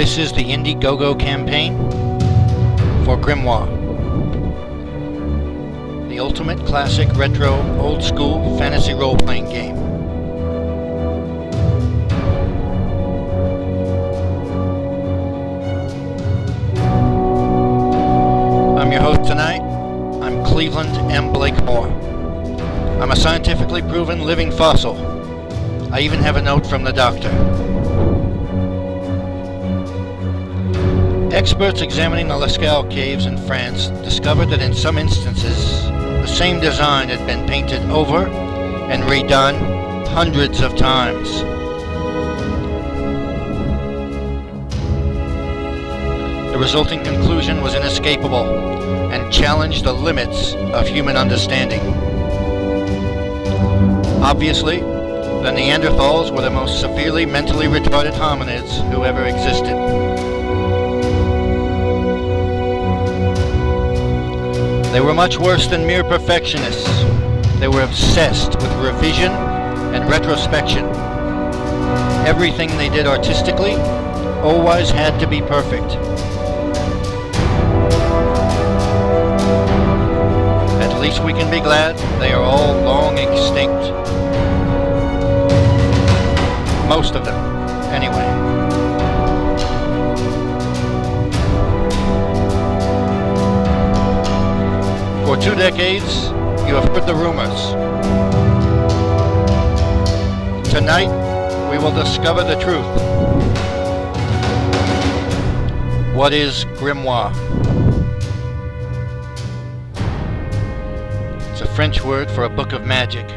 This is the IndieGoGo campaign for Grimoire, the ultimate classic retro old school fantasy role-playing game. I'm your host tonight. I'm Cleveland M. Blakemore. I'm a scientifically proven living fossil. I even have a note from the doctor. Experts examining the Lascaux caves in France discovered that in some instances, the same design had been painted over and redone hundreds of times. The resulting conclusion was inescapable and challenged the limits of human understanding. Obviously, the Neanderthals were the most severely mentally retarded hominids who ever existed. They were much worse than mere perfectionists. They were obsessed with revision and retrospection. Everything they did artistically always had to be perfect. At least we can be glad they are all long extinct. Most of them, anyway. For 2 decades, you have heard the rumors. Tonight, we will discover the truth. What is Grimoire? It's a French word for a book of magic.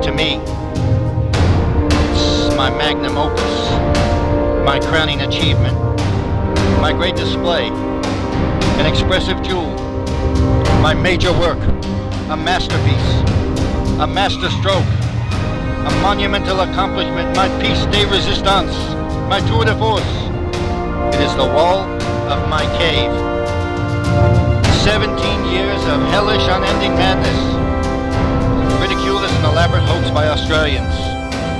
To me, it's my magnum opus, my crowning achievement, my great display, an expressive jewel, my major work, a masterpiece, a masterstroke, a monumental accomplishment, my piece de resistance, my tour de force. It is the wall of my cave. 17 years of hellish, unending madness, ridiculous and elaborate hoax by Australians,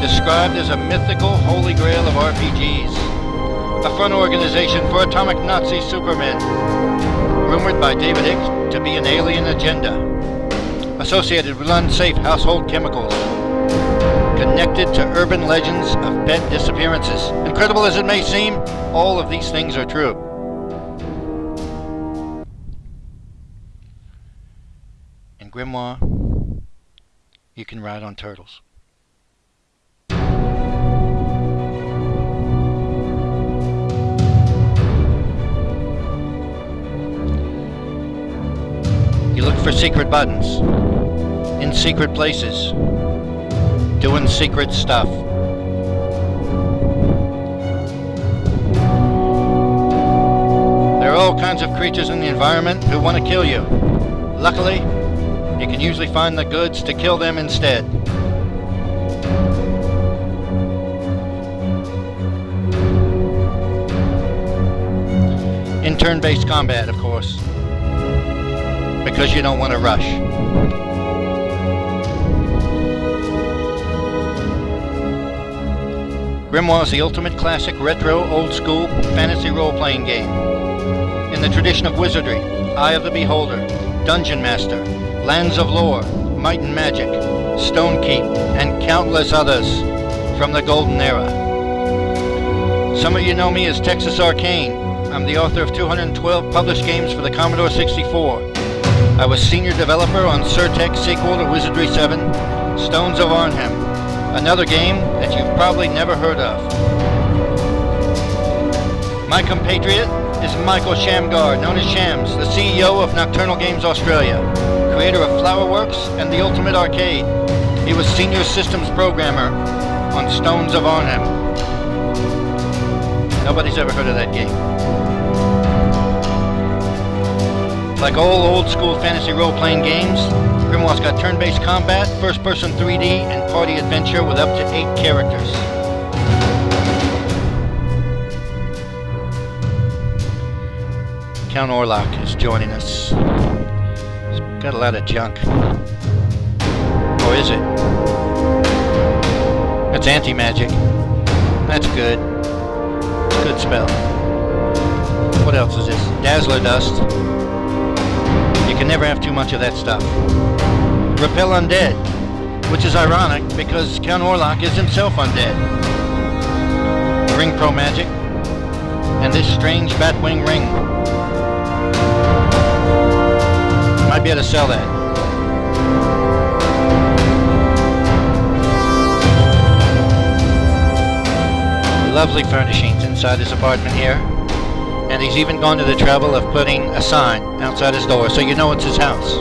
described as a mythical holy grail of RPGs. A front organization for atomic Nazi supermen, rumored by David Hicks to be an alien agenda, associated with unsafe household chemicals, connected to urban legends of pet disappearances. Incredible as it may seem, all of these things are true. In Grimoire, you can ride on turtles. You look for secret buttons, in secret places, doing secret stuff. There are all kinds of creatures in the environment who want to kill you. Luckily, you can usually find the goods to kill them instead. In turn-based combat, of course, because you don't want to rush. Grimoire is the ultimate classic retro old school fantasy role-playing game. In the tradition of wizardry, Eye of the Beholder, Dungeon Master, Lands of Lore, Might and Magic, Stone Keep, and countless others from the Golden Era. Some of you know me as Texas Arcane. I'm the author of 212 published games for the Commodore 64. I was senior developer on Surtek's sequel to Wizardry 7, Stones of Arnhem, another game that you've probably never heard of. My compatriot is Michael Shamgar, known as Shams, the CEO of Nocturnal Games Australia, creator of Flowerworks and The Ultimate Arcade. He was senior systems programmer on Stones of Arnhem. Nobody's ever heard of that game. Like all old-school fantasy role-playing games, Grimoire's got turn-based combat, first-person 3D, and party adventure with up to 8 characters. Count Orlok is joining us. He's got a lot of junk. Or is it? That's anti-magic. That's good. It's a good spell. What else is this? Dazzler dust. You can never have too much of that stuff. Repel undead, which is ironic because Count Orlok is himself undead. Ring pro magic. And this strange batwing ring. Might be able to sell that. Lovely furnishings inside his apartment here, and he's even gone to the trouble of putting a sign outside his door so you know it's his house.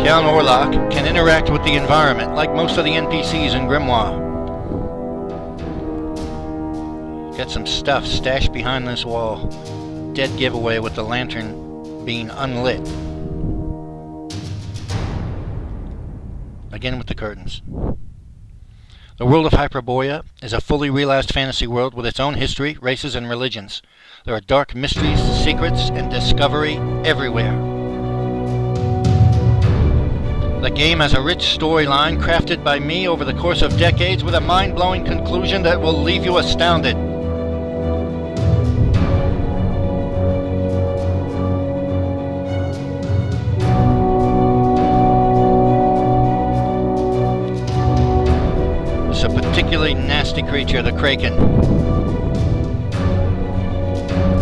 Count Orlok can interact with the environment like most of the NPCs in Grimoire. Got some stuff stashed behind this wall. Dead giveaway with the lantern being unlit. Again with the curtains. The world of Hyperborea is a fully realized fantasy world with its own history, races, and religions. There are dark mysteries, secrets, and discovery everywhere. The game has a rich storyline crafted by me over the course of decades with a mind-blowing conclusion that will leave you astounded. It's a particularly nasty creature, the Kraken.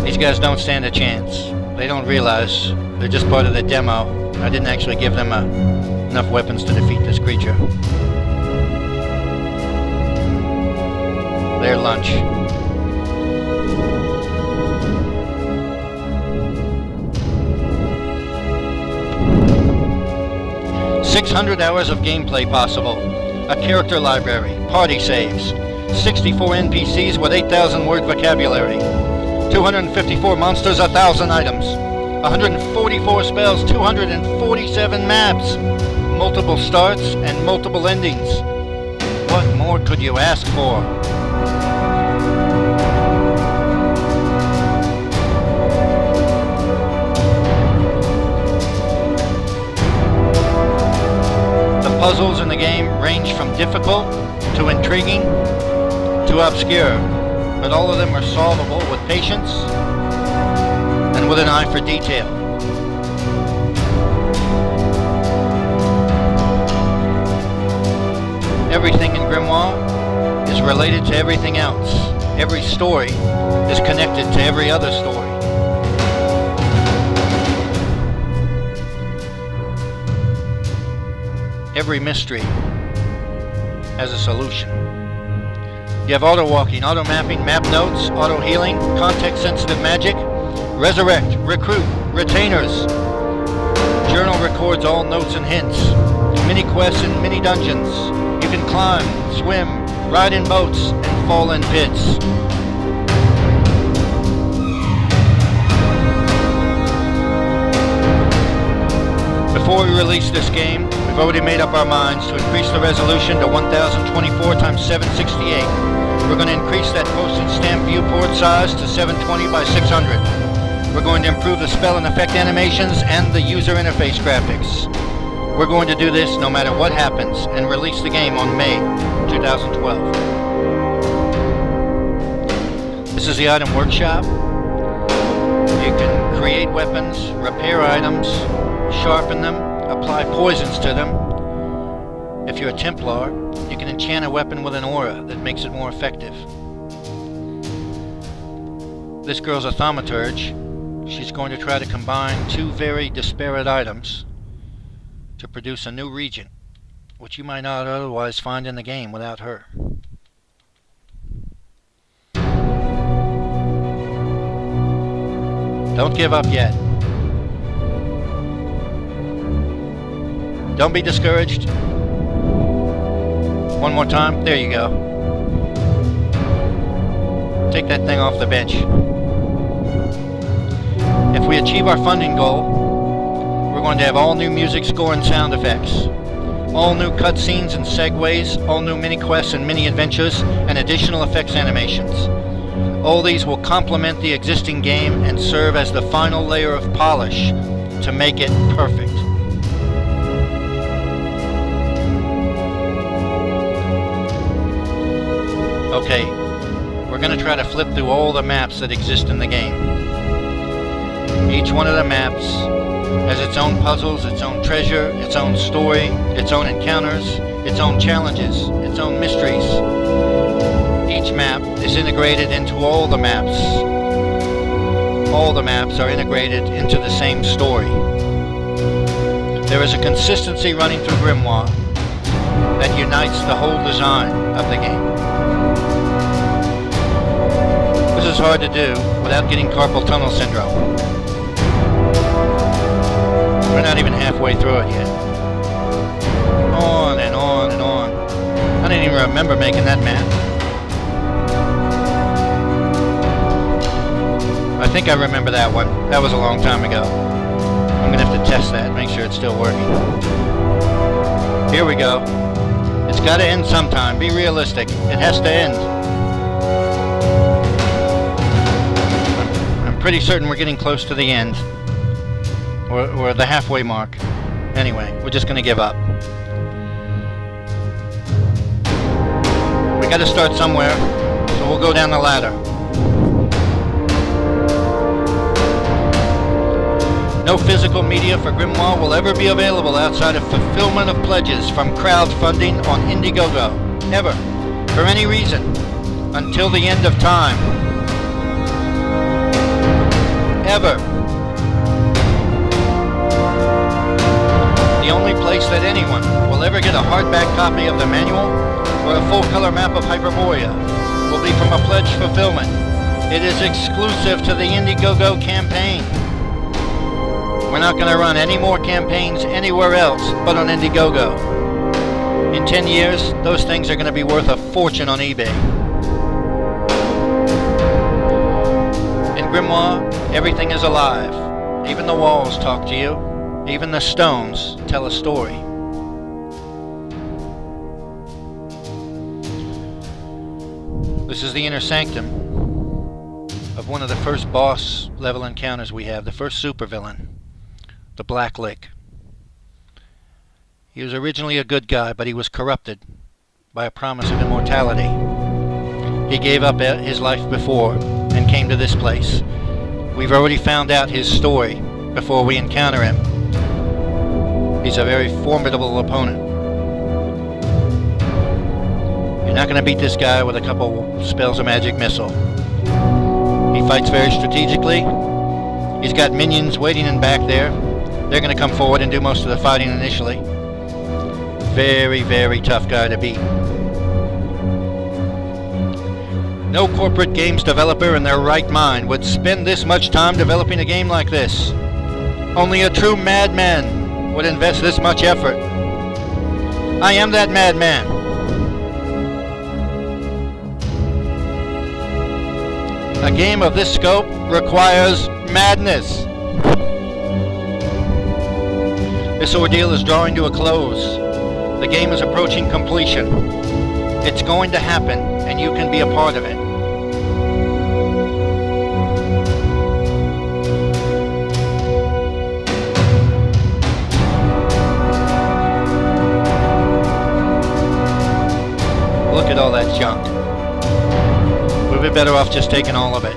These guys don't stand a chance. They don't realize they're just part of the demo. I didn't actually give them enough weapons to defeat this creature. Their lunch. "600 hours of gameplay possible. A character library, party saves, 64 NPCs with 8,000 word vocabulary, 254 monsters, 1,000 items, 144 spells, 247 maps, multiple starts and multiple endings. What more could you ask for?" Puzzles in the game range from difficult to intriguing to obscure, but all of them are solvable with patience and with an eye for detail. Everything in Grimoire is related to everything else. Every story is connected to every other story. Every mystery has a solution. You have auto-walking, auto-mapping, map notes, auto-healing, context-sensitive magic, resurrect, recruit, retainers. Journal records all notes and hints. Mini-quests and mini-dungeons. You can climb, swim, ride in boats, and fall in pits. Before we release this game, we've already made up our minds to increase the resolution to 1024 x 768. We're going to increase that postage stamp viewport size to 720 by 600. We're going to improve the spell and effect animations and the user interface graphics. We're going to do this no matter what happens and release the game on May 2012. This is the item workshop. You can create weapons, repair items, sharpen them, apply poisons to them. If you're a Templar, you can enchant a weapon with an aura that makes it more effective. This girl's a thaumaturge. She's going to try to combine two very disparate items to produce a new region, which you might not otherwise find in the game without her. Don't give up yet. Don't be discouraged. One more time. There you go. Take that thing off the bench. If we achieve our funding goal, we're going to have all new music score and sound effects, all new cutscenes and segues, all new mini-quests and mini-adventures, and additional effects animations. All these will complement the existing game and serve as the final layer of polish to make it perfect. Okay, we're going to try to flip through all the maps that exist in the game. Each one of the maps has its own puzzles, its own treasure, its own story, its own encounters, its own challenges, its own mysteries. Each map is integrated into all the maps. All the maps are integrated into the same story. There is a consistency running through Grimoire that unites the whole design of the game. This is hard to do without getting carpal tunnel syndrome. We're not even halfway through it yet. On and on and on. I didn't even remember making that map. I think I remember that one. That was a long time ago. I'm gonna have to test that, make sure it's still working. Here we go. It's gotta end sometime. Be realistic. It has to end. I'm pretty certain we're getting close to the end. Or the halfway mark. Anyway, we're just gonna give up. We gotta start somewhere, so we'll go down the ladder. No physical media for Grimoire will ever be available outside of fulfillment of pledges from crowdfunding on IndieGoGo. Ever. For any reason. Until the end of time. Ever. The only place that anyone will ever get a hardback copy of the manual or a full-color map of Hyperborea will be from a pledge fulfillment. It is exclusive to the IndieGoGo campaign. We're not going to run any more campaigns anywhere else but on IndieGoGo. In 10 years, those things are going to be worth a fortune on eBay. In Grimoire, everything is alive. Even the walls talk to you. Even the stones tell a story. This is the inner sanctum of one of the first boss level encounters we have, the first supervillain, the Black Lick. He was originally a good guy, but he was corrupted by a promise of immortality. He gave up his life before and came to this place. We've already found out his story before we encounter him. He's a very formidable opponent. You're not going to beat this guy with a couple spells of magic missile. He fights very strategically. He's got minions waiting in back there. They're going to come forward and do most of the fighting initially. Very, very tough guy to beat. No corporate games developer in their right mind would spend this much time developing a game like this. Only a true madman would invest this much effort. I am that madman. A game of this scope requires madness. This ordeal is drawing to a close. The game is approaching completion. It's going to happen, and you can be a part of it. Look at all that junk. We'd be better off just taking all of it.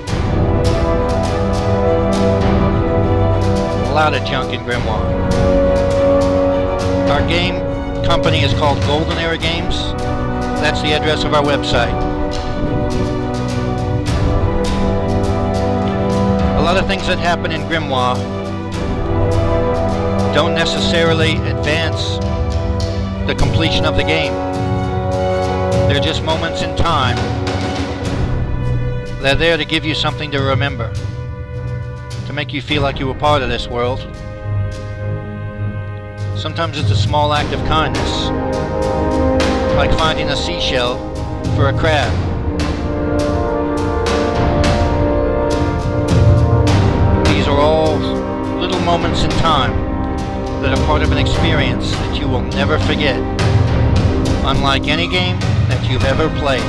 A lot of junk in Grimoire. Our game company is called Golden Era Games. That's the address of our website. A lot of things that happen in Grimoire don't necessarily advance the completion of the game. They're just moments in time. They're there to give you something to remember, to make you feel like you were part of this world. Sometimes it's a small act of kindness, like finding a seashell for a crab. These are all little moments in time that are part of an experience that you will never forget, unlike any game that you've ever played.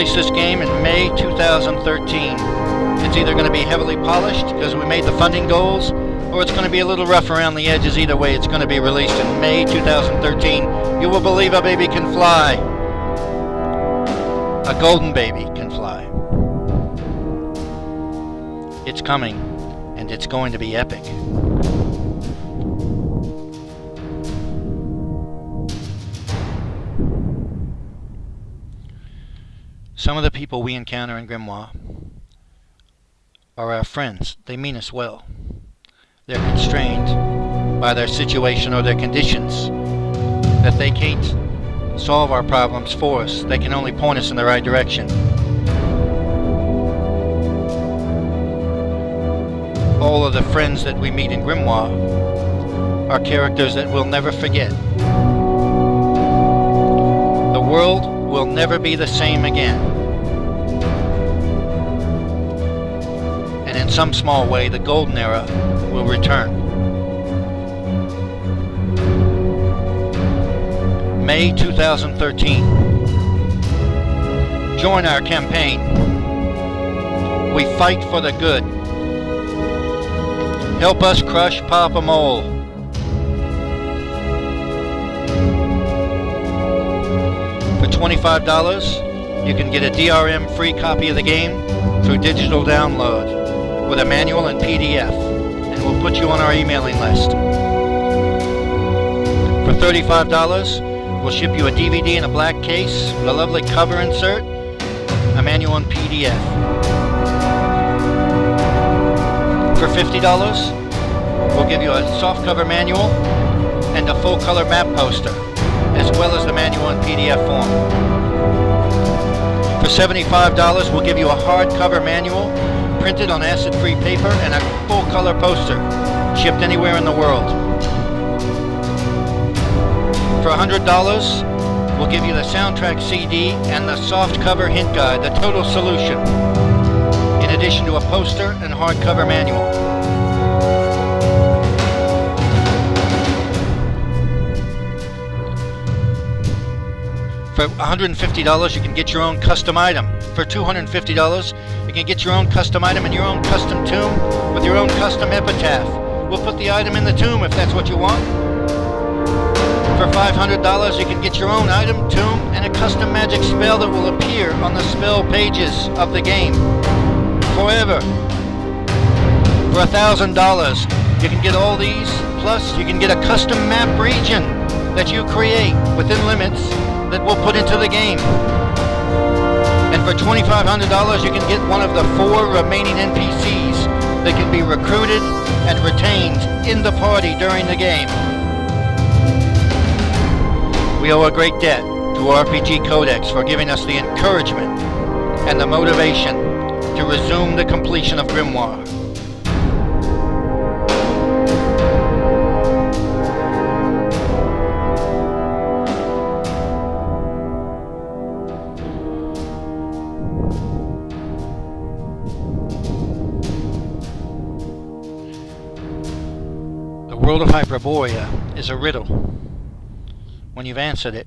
release this game in May 2013. It's either going to be heavily polished because we made the funding goals, or it's going to be a little rough around the edges. Either way, it's going to be released in May 2013. You will believe a baby can fly. A golden baby can fly. It's coming, and it's going to be epic. Some of the people we encounter in Grimoire are our friends. They mean us well. They're constrained by their situation or their conditions, that they can't solve our problems for us. They can only point us in the right direction. All of the friends that we meet in Grimoire are characters that we'll never forget. The world will never be the same again. And in some small way, the golden era will return. May 2013. Join our campaign. We fight for the good. Help us crush Papa Mole. For $25, you can get a DRM free copy of the game through digital download with a manual and PDF, and we'll put you on our emailing list. For $35, we'll ship you a DVD in a black case with a lovely cover insert, a manual and PDF. For $50, we'll give you a softcover manual and a full color map poster, as well as the manual in PDF form. For $75, we'll give you a hardcover manual printed on acid-free paper and a full color poster, shipped anywhere in the world. For $100, we'll give you the soundtrack CD and the softcover hint guide, the total solution, in addition to a poster and hardcover manual. For $150, you can get your own custom item. For $250, you can get your own custom item and your own custom tomb with your own custom epitaph. We'll put the item in the tomb if that's what you want. For $500, you can get your own item, tomb, and a custom magic spell that will appear on the spell pages of the game forever. For $1,000, you can get all these, plus you can get a custom map region that you create within limits that we'll put into the game. And for $2,500, you can get one of the 4 remaining NPCs that can be recruited and retained in the party during the game. We owe a great debt to RPG Codex for giving us the encouragement and the motivation to resume the completion of Grimoire. The world of Hyperborea is a riddle. When you've answered it,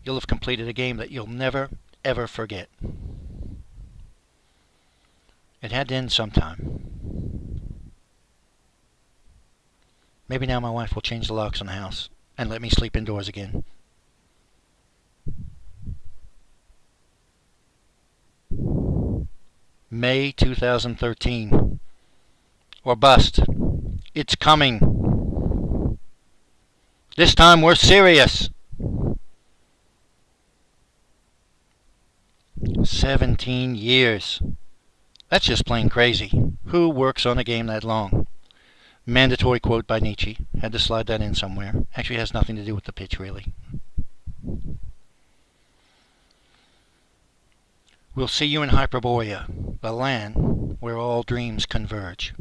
you'll have completed a game that you'll never, ever forget. It had to end sometime. Maybe now my wife will change the locks on the house and let me sleep indoors again. May 2013. Or bust. It's coming. This time we're serious. 17 years. That's just plain crazy. Who works on a game that long? Mandatory quote by Nietzsche. Had to slide that in somewhere. Actually, it has nothing to do with the pitch, really. We'll see you in Hyperborea, the land where all dreams converge.